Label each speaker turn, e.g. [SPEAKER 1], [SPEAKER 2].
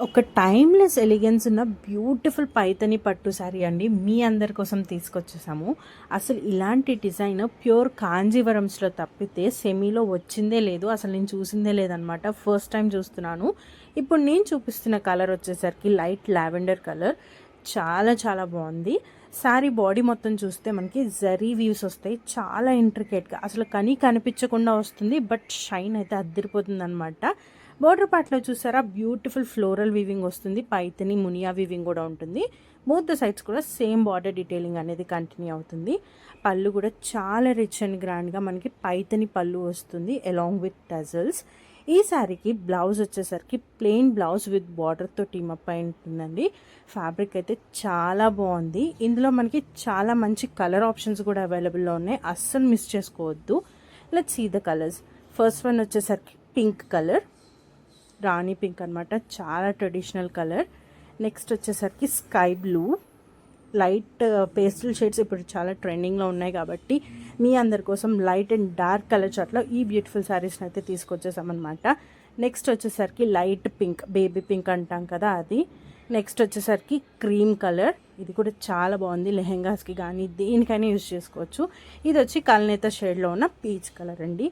[SPEAKER 1] ఒక timeless elegance ఉన్న beautiful Paithani పట్టు శారీ అండి మీ అందరి కోసం తీసుకొచ్చేసాము. అసలు ఇలాంటి డిజైన్ ప్యూర్ కాంజీవరంస్లో తప్పితే సెమీలో వచ్చిందే లేదు, అసలు నేను చూసిందే లేదనమాట. ఫస్ట్ టైం చూస్తున్నాను. ఇప్పుడు నేను చూపిస్తున్న కలర్ వచ్చేసరికి లైట్ లావెండర్ కలర్. చాలా చాలా బాగుంది. శారీ బాడీ మొత్తం చూస్తే మనకి జరీ వ్యూస్ వస్తాయి, చాలా ఇంట్రికేట్గా, అసలు కనిపించకుండా వస్తుంది. బట్ షైన్ అయితే అద్దరిపోతుంది అనమాట. బోర్డర్ పార్ట్లో చూసారా బ్యూటిఫుల్ ఫ్లోరల్ వీవింగ్ వస్తుంది, పైతని మునియా వీవింగ్ కూడా ఉంటుంది. బోత్ ద సైడ్స్ కూడా సేమ్ బార్డర్ డీటెయిలింగ్ అనేది కంటిన్యూ అవుతుంది. పళ్ళు కూడా చాలా రిచ్ అండ్ గ్రాండ్గా మనకి పైతని పళ్ళు వస్తుంది అలాంగ్ విత్ టజల్స్. ఈ శారీకి బ్లౌజ్ వచ్చేసరికి ప్లెయిన్ బ్లౌజ్ విత్ బార్డర్తో టీమప్ అయి ఉంటుందండి. ఫ్యాబ్రిక్ అయితే చాలా బాగుంది. ఇందులో మనకి చాలా మంచి కలర్ ఆప్షన్స్ కూడా అవైలబుల్లో ఉన్నాయి, అస్సలు మిస్ చేసుకోవద్దు. Let's see the colours. First one వచ్చేసరికి పింక్ కలర్, రాణి పింక్ అనమాట, చాలా ట్రెడిషనల్ కలర్. నెక్స్ట్ వచ్చేసరికి sky blue, light pastel shades ఇప్పుడు చాలా ట్రెండింగ్లో ఉన్నాయి కాబట్టి మీ అందరి కోసం లైట్ అండ్ డార్క్ కలర్ చాట్లో ఈ బ్యూటిఫుల్ శారీస్ని అయితే తీసుకొచ్చేసామన్నమాట. నెక్స్ట్ వచ్చేసరికి లైట్ పింక్, బేబీ పింక్ అంటాం కదా అది. నెక్స్ట్ వచ్చేసరికి క్రీమ్ కలర్, ఇది కూడా చాలా బాగుంది, లెహెంగాస్కి కానీ దేనికైనా యూజ్ చేసుకోవచ్చు. ఇది వచ్చి కల్నేత షేడ్లో ఉన్న పీచ్ కలర్ అండి.